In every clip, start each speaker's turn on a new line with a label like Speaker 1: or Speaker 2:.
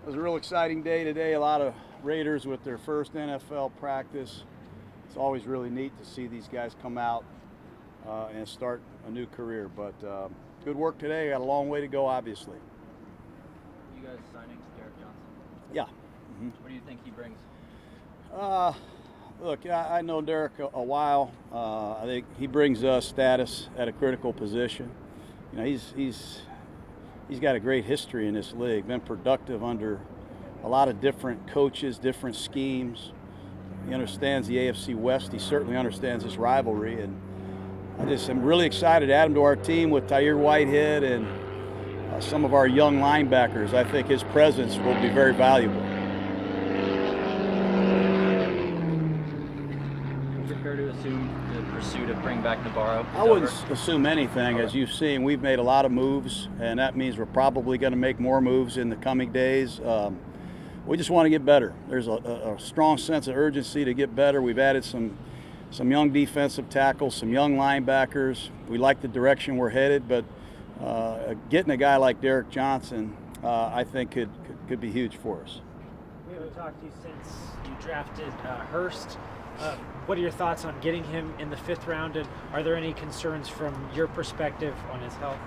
Speaker 1: It was a real exciting day today. A lot of Raiders with their first NFL practice. It's always really neat to see these guys come out and start a new career. But good work today. Got a long way to go, obviously.
Speaker 2: You guys signing Derek Johnson?
Speaker 1: Yeah.
Speaker 2: What do you think he brings?
Speaker 1: Look, I know Derek a while. I think he brings us status at a critical position. You know, he's got a great history in this league. Been productive under a lot of different coaches, different schemes. He understands the AFC West. He certainly understands this rivalry, and I just am really excited to add him to our team with Tahir Whitehead and some of our young linebackers. I think his presence will be very valuable.
Speaker 2: Is it fair to assume the pursuit of bringing back Navarro?
Speaker 1: I wouldn't assume anything. As you've seen, we've made a lot of moves, and that means we're probably going to make more moves in the coming days. We just want to get better. There's a strong sense of urgency to get better. We've added some young defensive tackles, some young linebackers. We like the direction we're headed, but getting a guy like Derek Johnson, I think could be huge for us.
Speaker 3: We haven't talked to you since you drafted Hurst. What are your thoughts on getting him in the 5th round, and are there any concerns from your perspective on his health?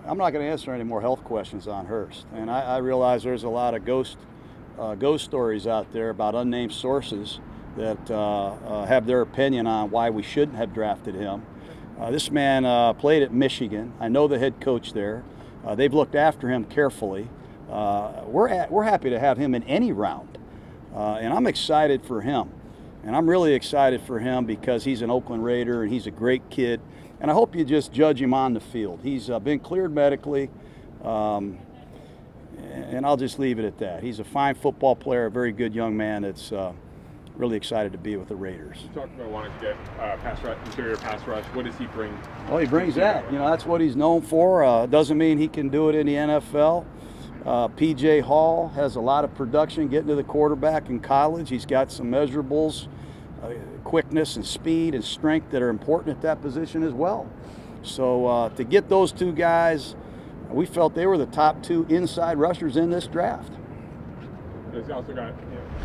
Speaker 1: I'm not going to answer any more health questions on Hurst, and I realize there's a lot of ghost stories out there about unnamed sources that have their opinion on why we shouldn't have drafted him. This man played at Michigan. I know the head coach there. They've looked after him carefully. We're happy to have him in any round, and I'm excited for him. And I'm really excited for him because he's an Oakland Raider and he's a great kid. And I hope you just judge him on the field. He's been cleared medically, and I'll just leave it at that. He's a fine football player, a very good young man that's really excited to be with the Raiders.
Speaker 4: You talked about wanting to get interior pass rush. What does he bring?
Speaker 1: Well, he brings that. You know, that's what he's known for. Doesn't mean he can do it in the NFL. P.J. Hall has a lot of production getting to the quarterback in college. He's got some measurables, quickness and speed and strength that are important at that position as well. So to get those two guys, we felt they were the top 2 inside rushers in this draft.
Speaker 4: He's also got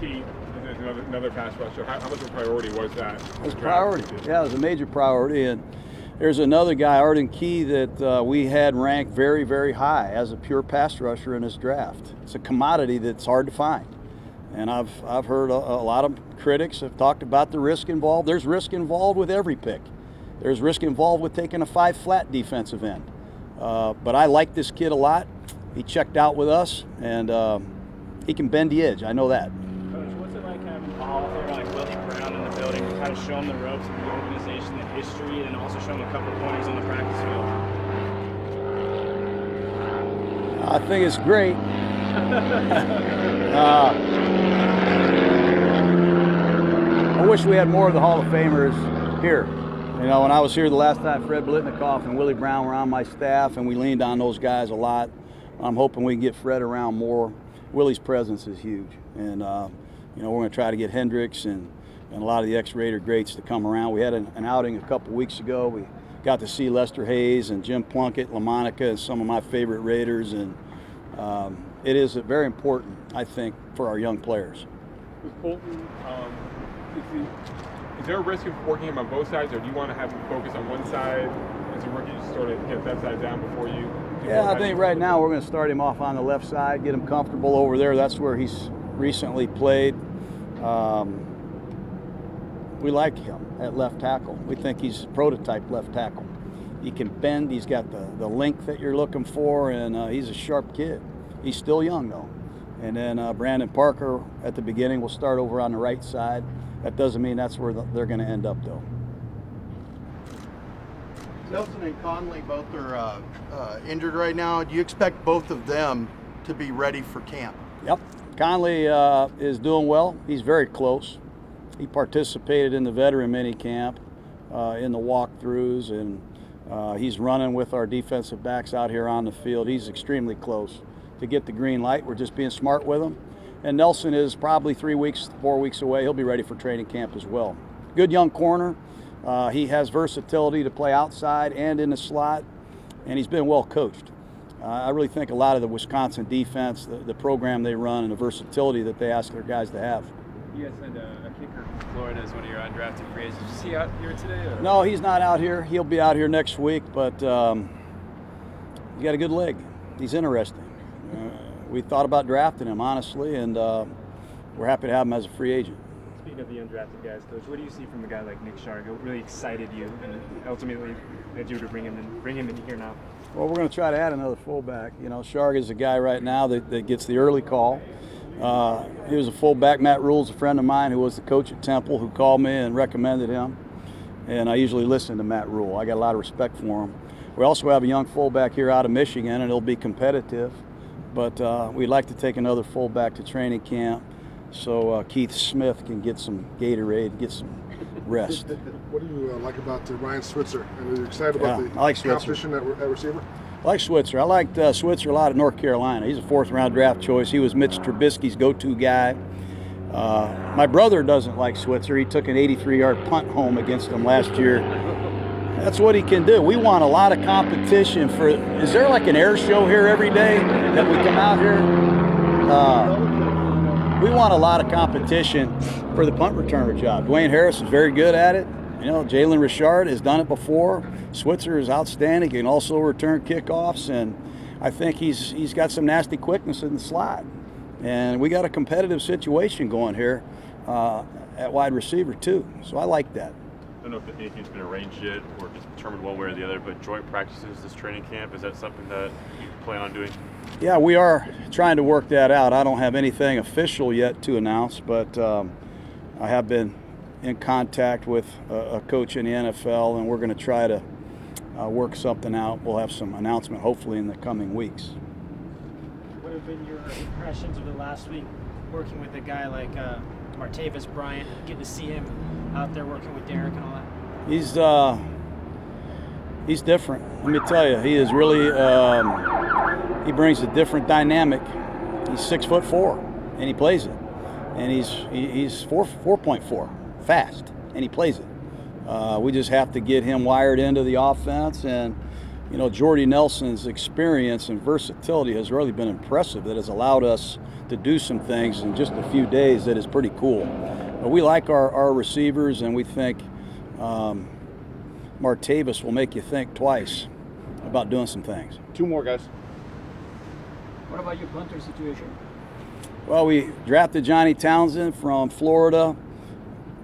Speaker 4: Key, another pass rusher. How much of a priority was that?
Speaker 1: It was a priority. Yeah, it was a major priority. And there's another guy, Arden Key, that we had ranked very, very high as a pure pass rusher in this draft. It's a commodity that's hard to find. And I've heard a lot of critics have talked about the risk involved. There's risk involved with every pick. There's risk involved with taking a 5-flat defensive end. But I like this kid a lot. He checked out with us, and he can bend the edge. I know that.
Speaker 5: Coach, what's it like having Paul there, like Willie Brown in the building, to kind of show him the ropes of the organization, the history, and also show him a couple of pointers on the practice field?
Speaker 1: I think it's great. I wish we had more of the Hall of Famers here. You know, when I was here the last time, Fred Blitnikoff and Willie Brown were on my staff, and we leaned on those guys a lot. I'm hoping we can get Fred around more. Willie's presence is huge, and you know, we're going to try to get Hendricks and a lot of the ex-Raider greats to come around. We had an outing a couple weeks ago. We got to see Lester Hayes and Jim Plunkett, LaMonica, and some of my favorite Raiders, and it is very important, I think, for our young players.
Speaker 4: With Colton, is there a risk of working him on both sides, or do you want to have him focus on one side as a rookie, just sort of get that side down before you?
Speaker 1: Yeah, I think right now we're going to start him off on the left side, get him comfortable over there. That's where he's recently played. We like him at left tackle. We think he's a prototype left tackle. He can bend. He's got the length that you're looking for, and he's a sharp kid. He's still young, though. And then Brandon Parker at the beginning will start over on the right side. That doesn't mean that's where they're going to end up, though.
Speaker 6: Nelson and Conley both are injured right now. Do you expect both of them to be ready for camp?
Speaker 1: Yep. Conley is doing well. He's very close. He participated in the veteran minicamp, in the walkthroughs, and he's running with our defensive backs out here on the field. He's extremely close to get the green light. We're just being smart with him. And Nelson is probably 4 weeks away. He'll be ready for training camp as well. Good young corner. He has versatility to play outside and in the slot, and he's been well coached. I really think a lot of the Wisconsin defense, the program they run, and the versatility that they ask their guys to have.
Speaker 7: You guys had a kicker from Florida as one of your undrafted free agents. Did you see he out here today? Or?
Speaker 1: No, he's not out here. He'll be out here next week, but he got a good leg. He's interesting. We thought about drafting him, honestly, and we're happy to have him as a free agent.
Speaker 7: Speaking of the undrafted guys, Coach, what do you see from a guy like Nick Sharg? What really excited you and ultimately led you to bring him in here now?
Speaker 1: Well, we're going to try to add another fullback. You know, Sharg is a guy right now that gets the early call. He was a fullback. Matt Rule's a friend of mine who was the coach at Temple who called me and recommended him. And I usually listen to Matt Rule. I got a lot of respect for him. We also have a young fullback here out of Michigan, and it'll be competitive. But we'd like to take another fullback to training camp so Keith Smith can get some Gatorade and get some rest.
Speaker 8: What do you like about Ryan Switzer? And are you excited about the
Speaker 1: I like
Speaker 8: competition at receiver?
Speaker 1: I like Switzer. I liked Switzer a lot at North Carolina. He's a fourth-round draft choice. He was Mitch Trubisky's go-to guy. My brother doesn't like Switzer. He took an 83-yard punt home against him last year. That's what he can do. We want a lot of competition for. Is there like an air show here every day that we come out here? We want a lot of competition for the punt returner job. Dwayne Harris is very good at it. You know, Jalen Richard has done it before. Switzer is outstanding. He can also return kickoffs, and I think he's got some nasty quickness in the slot. And we got a competitive situation going here at wide receiver too. So I like that.
Speaker 9: I don't know if anything's been arranged yet or just determined one way or the other, but joint practices this training camp, is that something that you plan on doing?
Speaker 1: Yeah, we are trying to work that out. I don't have anything official yet to announce, but I have been in contact with a coach in the NFL, and we're going to try to work something out. We'll have some announcement hopefully in the coming weeks.
Speaker 3: What have been your impressions of the last week working with a guy like Martavis Bryant, getting to see him out there working with Derek and all that?
Speaker 1: He's different. Let me tell you, he is really he brings a different dynamic. He's 6'4", and he plays it, and he's 4.4 fast, and he plays it. We just have to get him wired into the offense, and you know, Jordy Nelson's experience and versatility has really been impressive. That has allowed us to do some things in just a few days that is pretty cool. But we like our receivers, and we think Martavis will make you think twice about doing some things.
Speaker 8: Two more, guys.
Speaker 2: What about your punter situation?
Speaker 1: Well, we drafted Johnny Townsend from Florida.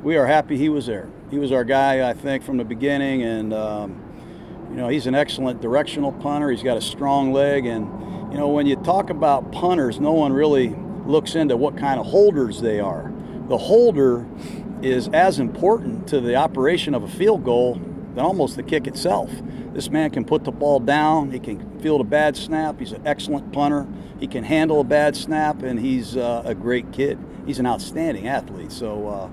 Speaker 1: We are happy he was there. He was our guy, I think, from the beginning, and you know, he's an excellent directional punter. He's got a strong leg, and you know, when you talk about punters, no one really looks into what kind of holders they are. The holder is as important to the operation of a field goal than almost the kick itself. This man can put the ball down. He can field a bad snap. He's an excellent punter. He can handle a bad snap, and he's a great kid. He's an outstanding athlete, so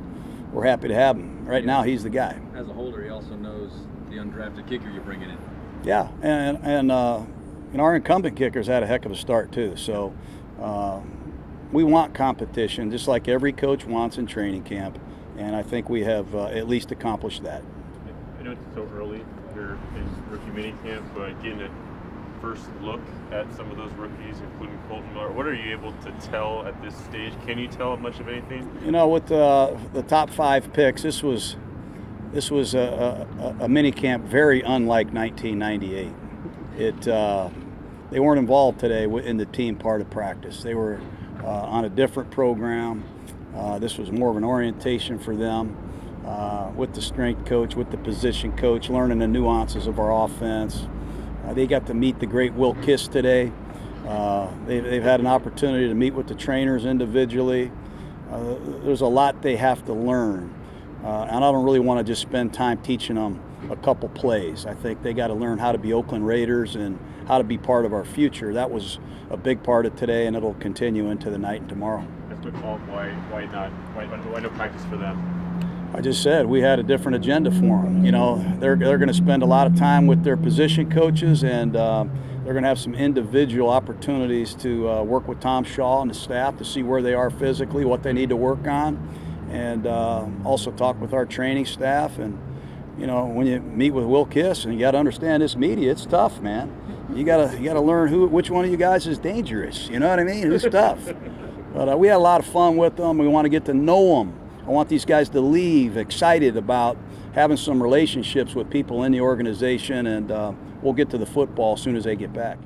Speaker 1: we're happy to have him. Right now, he's the guy.
Speaker 7: As a holder, he also knows the undrafted kicker you're bringing in.
Speaker 1: Yeah, and our incumbent kickers had a heck of a start too. So we want competition, just like every coach wants in training camp, and I think we have at least accomplished that.
Speaker 9: I know it's so early here in rookie minicamp, but getting a first look at some of those rookies, including Colton Miller, what are you able to tell at this stage? Can you tell much of anything?
Speaker 1: You know, with the top 5 picks, this was a minicamp very unlike 1998. They weren't involved today in the team part of practice. They were on a different program. This was more of an orientation for them with the strength coach, with the position coach, learning the nuances of our offense. They got to meet the great Will Kiss today. They've had an opportunity to meet with the trainers individually. There's a lot they have to learn. And I don't really want to just spend time teaching them a couple plays. I think they got to learn how to be Oakland Raiders and how to be part of our future. That was a big part of today, and it'll continue into the night and tomorrow.
Speaker 9: That's what call. Why no practice for them?
Speaker 1: I just said we had a different agenda for them. You know, they're going to spend a lot of time with their position coaches, and they're going to have some individual opportunities to work with Tom Shaw and the staff to see where they are physically, what they need to work on, and also talk with our training staff. And you know, when you meet with Will Kiss, and you got to understand this media, it's tough, man. you gotta learn which one of you guys is dangerous. You know what I mean? Who's tough. But we had a lot of fun with them. We want to get to know them. I want these guys to leave excited about having some relationships with people in the organization, and we'll get to the football as soon as they get back.